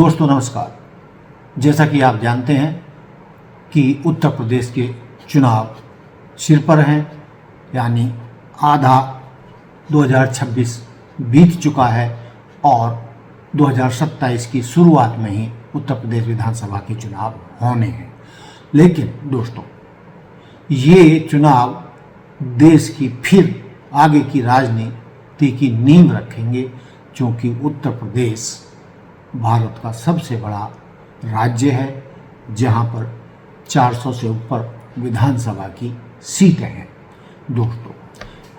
दोस्तों नमस्कार। जैसा कि आप जानते हैं कि उत्तर प्रदेश के चुनाव सिर पर हैं, यानी आधा 2026 बीत चुका है और 2027 की शुरुआत में ही उत्तर प्रदेश विधानसभा के चुनाव होने हैं। लेकिन दोस्तों, ये चुनाव देश की फिर आगे की राजनीति की नींव रखेंगे, क्योंकि उत्तर प्रदेश भारत का सबसे बड़ा राज्य है, जहां पर 400 से ऊपर विधानसभा की सीटें हैं। दोस्तों,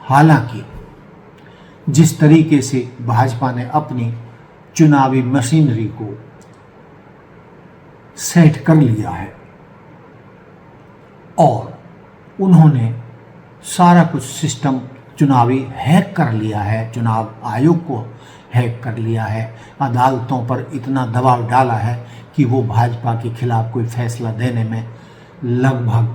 हालांकि जिस तरीके से भाजपा ने अपनी चुनावी मशीनरी को सेट कर लिया है और उन्होंने सारा कुछ सिस्टम चुनावी हैक कर लिया है, चुनाव आयोग को हैक कर लिया है, अदालतों पर इतना दबाव डाला है कि वो भाजपा के खिलाफ कोई फैसला देने में लगभग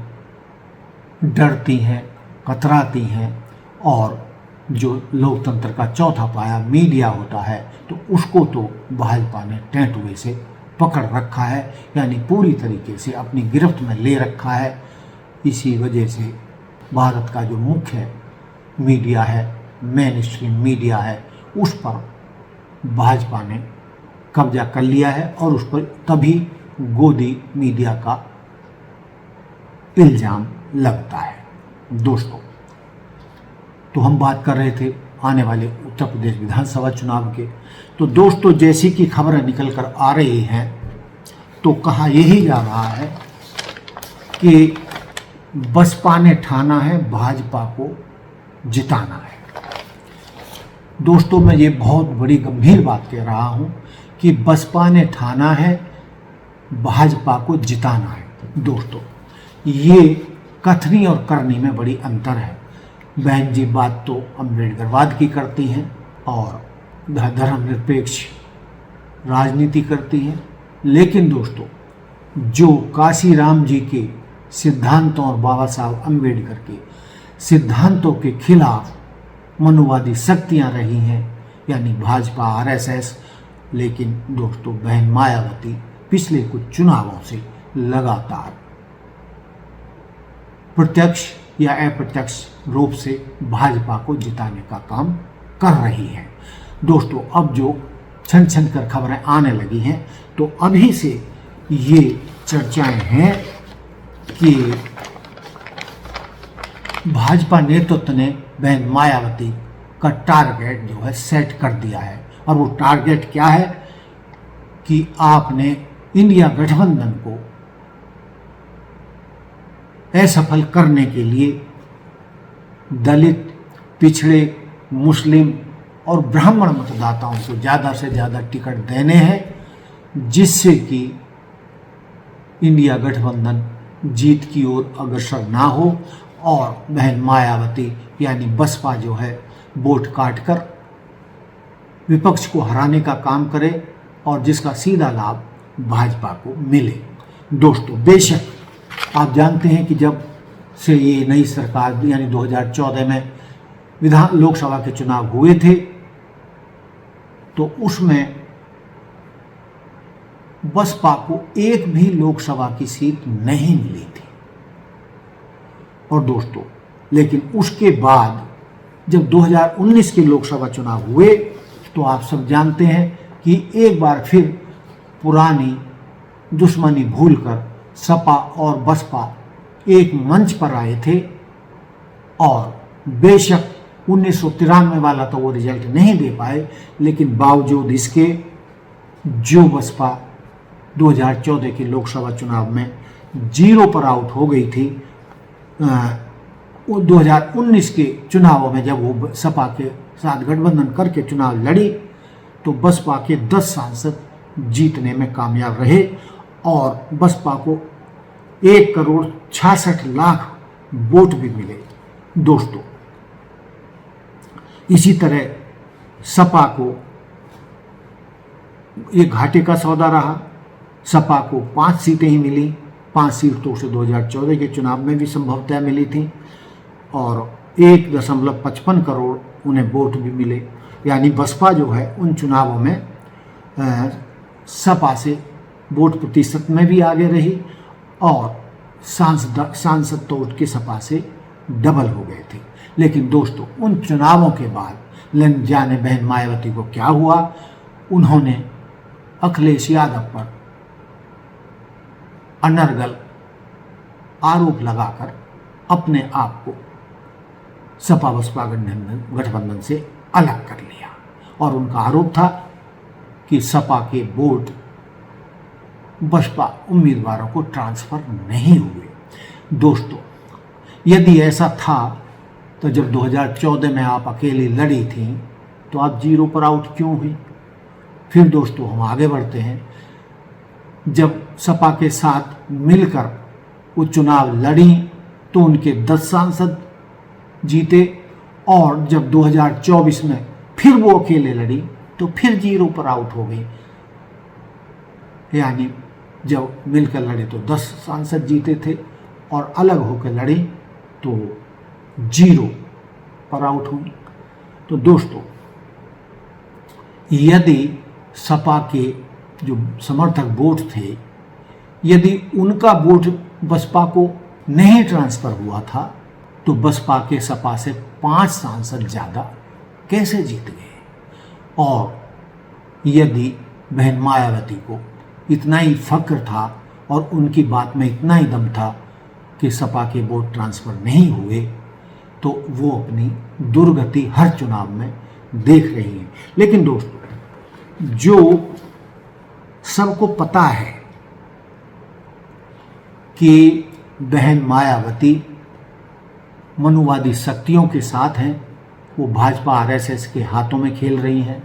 डरती हैं, कतराती हैं। और जो लोकतंत्र का चौथा पाया मीडिया होता है, तो उसको तो भाजपा ने टेंटुए से पकड़ रखा है, यानी पूरी तरीके से अपनी गिरफ्त में ले रखा है। इसी वजह से भारत का जो मुख्य मीडिया है, मेन स्ट्रीम मीडिया है, उस पर भाजपा ने कब्जा कर लिया है और उस पर तभी गोदी मीडिया का इल्ज़ाम लगता है। दोस्तों, तो हम बात कर रहे थे आने वाले उत्तर प्रदेश विधानसभा चुनाव के। तो दोस्तों, जैसी कि खबरें निकल कर आ रही हैं, तो कहा यही जा रहा है कि बसपा ने ठाना है भाजपा को जिताना है। दोस्तों, मैं ये बहुत बड़ी गंभीर बात कह रहा हूँ कि बसपा ने ठाना है भाजपा को जिताना है। दोस्तों, ये कथनी और करनी में बड़ी अंतर है। बहन जी बात तो अम्बेडकरवाद की करती हैं और धर्मनिरपेक्ष राजनीति करती हैं, लेकिन दोस्तों, जो काशीराम जी के सिद्धांतों और बाबा साहब अम्बेडकर के सिद्धांतों के खिलाफ मनुवादी शक्तियां रही हैं, यानी भाजपा, आरएसएस। लेकिन दोस्तों, बहन मायावती पिछले कुछ चुनावों से लगातार प्रत्यक्ष या अप्रत्यक्ष रूप से भाजपा को जिताने का काम कर रही है। दोस्तों, अब जो छन छन कर खबरें आने लगी हैं, तो अभी से ये चर्चाएं हैं कि भाजपा नेतृत्व ने बहन मायावती का टारगेट जो है सेट कर दिया है। और वो टारगेट क्या है कि आपने इंडिया गठबंधन को असफल करने के लिए दलित, पिछड़े, मुस्लिम और ब्राह्मण मतदाताओं को ज़्यादा से ज़्यादा टिकट देने हैं, जिससे कि इंडिया गठबंधन जीत की ओर अग्रसर ना हो और बहन मायावती यानी बसपा जो है वोट काटकर विपक्ष को हराने का काम करे और जिसका सीधा लाभ भाजपा को मिले। दोस्तों, बेशक आप जानते हैं कि जब से ये नई सरकार यानी 2014 में लोकसभा के चुनाव हुए थे, तो उसमें बसपा को एक भी लोकसभा की सीट नहीं मिली थी। और दोस्तों, लेकिन उसके बाद जब 2019 के लोकसभा चुनाव हुए, तो आप सब जानते हैं कि एक बार फिर पुरानी दुश्मनी भूलकर सपा और बसपा एक मंच पर आए थे। और बेशक 1993 वाला तो वो रिजल्ट नहीं दे पाए, लेकिन बावजूद इसके जो बसपा 2014 के लोकसभा चुनाव में 0 पर आउट हो गई थी, 2019 के चुनावों में जब वो सपा के साथ गठबंधन करके चुनाव लड़ी, तो बसपा के 10 सांसद जीतने में कामयाब रहे और बसपा को 1,66,00,000 वोट भी मिले। दोस्तों, इसी तरह सपा को ये घाटे का सौदा रहा। सपा को 5 सीटें ही मिली। 5 सीट तो उसे 2014 के चुनाव में भी संभवतः मिली थी और 1.55 करोड़ उन्हें वोट भी मिले। यानी बसपा जो है उन चुनावों में सपा से वोट प्रतिशत में भी आगे रही और सांसद तो उठ के सपा से डबल हो गए थे। लेकिन दोस्तों, उन चुनावों के बाद जाने बहन मायावती को क्या हुआ, उन्होंने अखिलेश यादव पर अनर्गल आरोप लगाकर अपने आप को सपा बसपा गठबंधन से अलग कर लिया और उनका आरोप था कि सपा के वोट बसपा उम्मीदवारों को ट्रांसफ़र नहीं हुए। दोस्तों, यदि ऐसा था तो जब 2014 में आप अकेली लड़ी थी तो आप 0 पर आउट क्यों हुई? फिर दोस्तों, हम आगे बढ़ते हैं। जब सपा के साथ मिलकर वो चुनाव लड़ी तो उनके 10 सांसद जीते और जब 2024 में फिर वो अकेले लड़ी तो फिर 0 पर आउट हो गई। यानी जब मिलकर लड़े तो 10 सांसद जीते थे और अलग होकर लड़े तो 0 पर आउट हुई। तो दोस्तों, यदि सपा के जो समर्थक वोट थे, यदि उनका वोट बसपा को नहीं ट्रांसफ़र हुआ था तो बसपा के सपा से 5 सांसद ज़्यादा कैसे जीत गए? और यदि बहन मायावती को इतना ही फक्र था और उनकी बात में इतना ही दम था कि सपा के वोट ट्रांसफ़र नहीं हुए तो वो अपनी दुर्गति हर चुनाव में देख रही हैं। लेकिन दोस्तों, जो सबको पता है कि बहन मायावती मनुवादी शक्तियों के साथ हैं, वो भाजपा आरएसएस के हाथों में खेल रही हैं।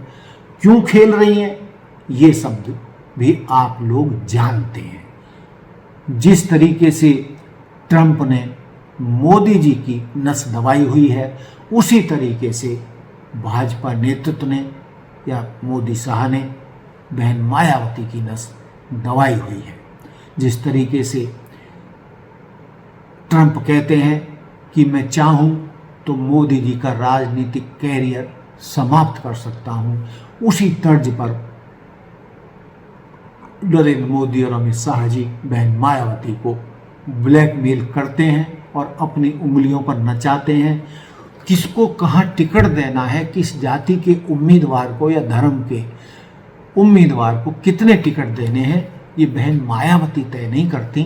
क्यों खेल रही हैं ये शब्द भी आप लोग जानते हैं। जिस तरीके से ट्रंप ने मोदी जी की नस दबाई हुई है, उसी तरीके से भाजपा नेतृत्व ने या मोदी शाह ने बहन मायावती की नस दबाई हुई है। जिस तरीके से ट्रंप कहते हैं कि मैं चाहूं तो मोदी जी का राजनीतिक कैरियर समाप्त कर सकता हूं, उसी तर्ज पर नरेंद्र मोदी और अमित शाह जी बहन मायावती को ब्लैकमेल करते हैं और अपनी उंगलियों पर नचाते हैं। किसको कहाँ टिकट देना है, किस जाति के उम्मीदवार को या धर्म के उम्मीदवार को कितने टिकट देने हैं, ये बहन मायावती तय नहीं करती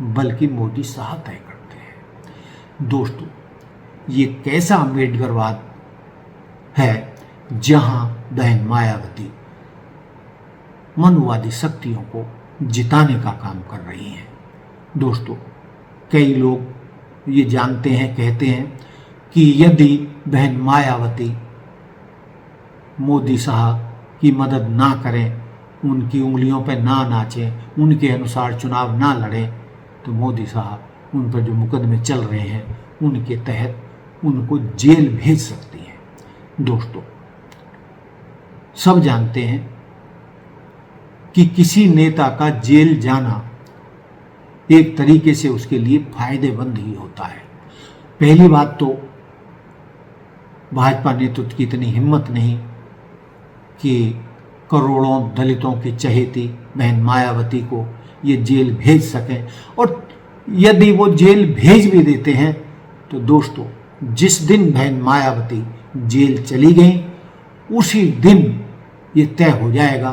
बल्कि मोदी शाह तय करते हैं। दोस्तों, ये कैसा अम्बेडकरवाद है जहां बहन मायावती मनुवादी शक्तियों को जिताने का काम कर रही हैं। दोस्तों, कई लोग ये जानते हैं, कहते हैं कि यदि बहन मायावती मोदी शाह की मदद ना करें, उनकी उंगलियों पर ना नाचें, उनके अनुसार चुनाव ना लड़ें, तो मोदी शाह उन पर जो मुकदमे चल रहे हैं उनके तहत उनको जेल भेज सकती हैं। दोस्तों, सब जानते हैं कि किसी नेता का जेल जाना एक तरीके से उसके लिए फायदेमंद ही होता है। पहली बात तो भाजपा नेतृत्व की इतनी हिम्मत नहीं कि करोड़ों दलितों की चहेती बहन मायावती को ये जेल भेज सकें, और यदि वो जेल भेज भी देते हैं तो दोस्तों, जिस दिन बहन मायावती जेल चली गई उसी दिन ये तय हो जाएगा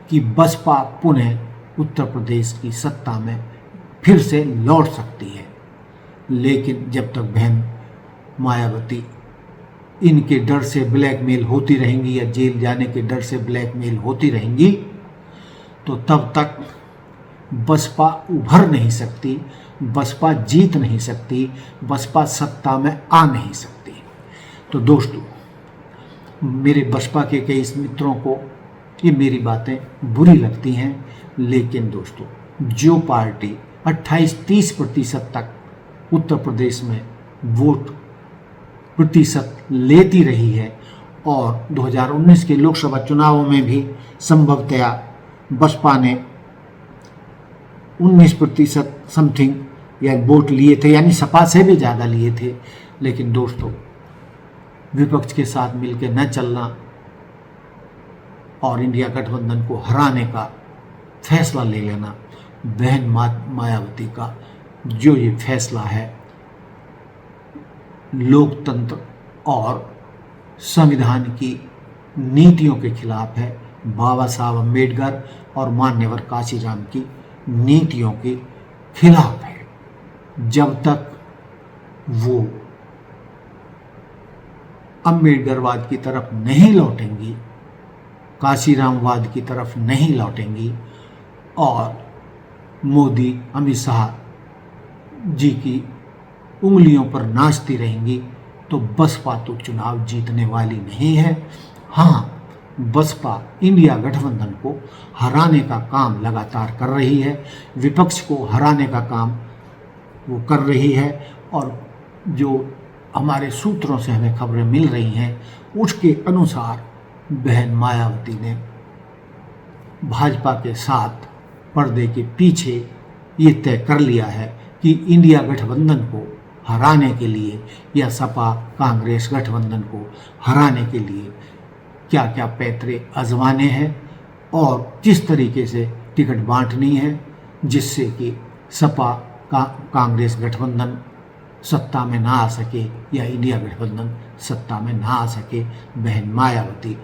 कि बसपा पुनः उत्तर प्रदेश की सत्ता में फिर से लौट सकती है। लेकिन जब तक बहन मायावती इनके डर से ब्लैकमेल होती रहेंगी या जेल जाने के डर से ब्लैकमेल होती रहेंगी तो तब तक बसपा उभर नहीं सकती, बसपा जीत नहीं सकती, बसपा सत्ता में आ नहीं सकती। तो दोस्तों, मेरे बसपा के कई मित्रों को ये मेरी बातें बुरी लगती हैं, लेकिन दोस्तों, जो पार्टी 28-30% तक उत्तर प्रदेश में वोट प्रतिशत लेती रही है और 2019 के लोकसभा चुनावों में भी संभवतया बसपा ने 19% समथिंग या वोट लिए थे, यानी सपा से भी ज़्यादा लिए थे। लेकिन दोस्तों, विपक्ष के साथ मिलकर न चलना और इंडिया गठबंधन को हराने का फैसला ले लेना। बहन मायावती का जो ये फैसला है लोकतंत्र और संविधान की नीतियों के खिलाफ है, बाबा साहब अम्बेडकर और मान्यवर काशीराम की नीतियों के खिलाफ है। जब तक वो अम्बेडकरवाद की तरफ नहीं लौटेंगी, काशीरामवाद की तरफ नहीं लौटेंगी और मोदी अमित शाह जी की उंगलियों पर नाचती रहेंगी, तो बसपा तो चुनाव जीतने वाली नहीं है। हाँ, बसपा इंडिया गठबंधन को हराने का काम लगातार कर रही है, विपक्ष को हराने का काम वो कर रही है। और जो हमारे सूत्रों से हमें खबरें मिल रही हैं उसके अनुसार बहन मायावती ने भाजपा के साथ पर्दे के पीछे ये तय कर लिया है कि इंडिया गठबंधन को हराने के लिए या सपा कांग्रेस गठबंधन को हराने के लिए क्या क्या पैतरे आजमाने हैं और किस तरीके से टिकट बांटनी है जिससे कि सपा कांग्रेस गठबंधन सत्ता में ना आ सके या इंडिया गठबंधन सत्ता में ना आ सके। बहन मायावती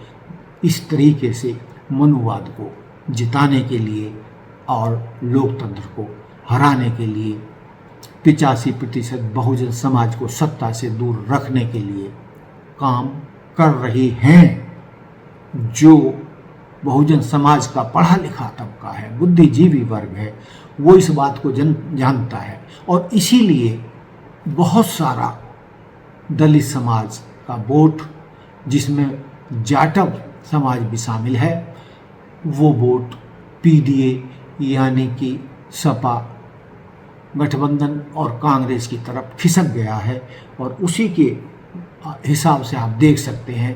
इस तरीके से मनुवाद को जिताने के लिए और लोकतंत्र को हराने के लिए 85% बहुजन समाज को सत्ता से दूर रखने के लिए काम कर रही हैं। जो बहुजन समाज का पढ़ा लिखा तबका है, बुद्धिजीवी वर्ग है, वो इस बात को जानता है और इसीलिए बहुत सारा दलित समाज का वोट, जिसमें जाटव समाज भी शामिल है, वो वोट पीडीए यानी कि सपा गठबंधन और कांग्रेस की तरफ खिसक गया है। और उसी के हिसाब से आप देख सकते हैं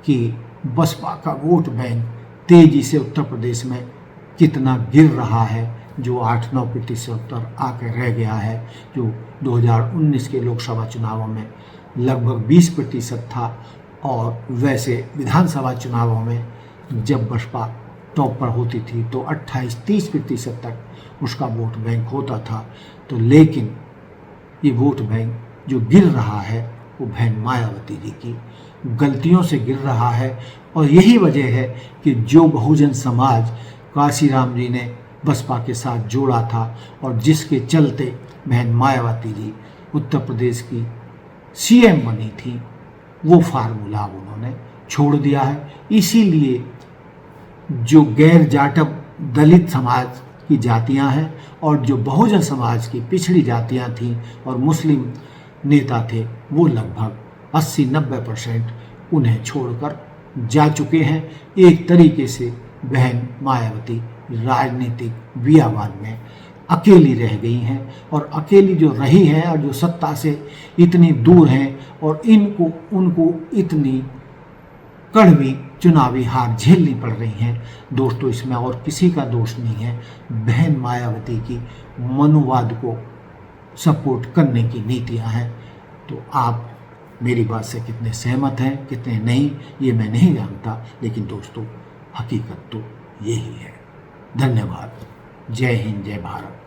कि बसपा का वोट बैंक तेजी से उत्तर प्रदेश में कितना गिर रहा है, जो 8-9% पर आकर रह गया है, जो 2019 के लोकसभा चुनावों में लगभग 20% था। और वैसे विधानसभा चुनावों में जब बसपा टॉप पर होती थी तो 28-30% तक उसका वोट बैंक होता था। तो लेकिन ये वोट बैंक जो गिर रहा है वो बहन मायावती जी की गलतियों से गिर रहा है। और यही वजह है कि जो बहुजन समाज काशीराम जी ने बसपा के साथ जोड़ा था और जिसके चलते बहन मायावती जी उत्तर प्रदेश की सीएम बनी थी, वो फार्मूला उन्होंने छोड़ दिया है। इसीलिए जो गैर जाटव दलित समाज की जातियां हैं और जो बहुजन समाज की पिछड़ी जातियां थीं और मुस्लिम नेता थे, वो लगभग 80-90% उन्हें छोड़कर जा चुके हैं। एक तरीके से बहन मायावती राजनीतिक बियाबान में अकेली रह गई हैं और अकेली जो रही हैं और जो सत्ता से इतनी दूर हैं और उनको इतनी कड़वी चुनावी हार झेलनी पड़ रही हैं। दोस्तों, इसमें और किसी का दोष नहीं है, बहन मायावती की मनुवाद को सपोर्ट करने की नीतियां हैं। तो आप मेरी बात से कितने सहमत हैं कितने नहीं, ये मैं नहीं जानता, लेकिन दोस्तों हकीकत तो यही है। धन्यवाद। जय हिंद, जय भारत।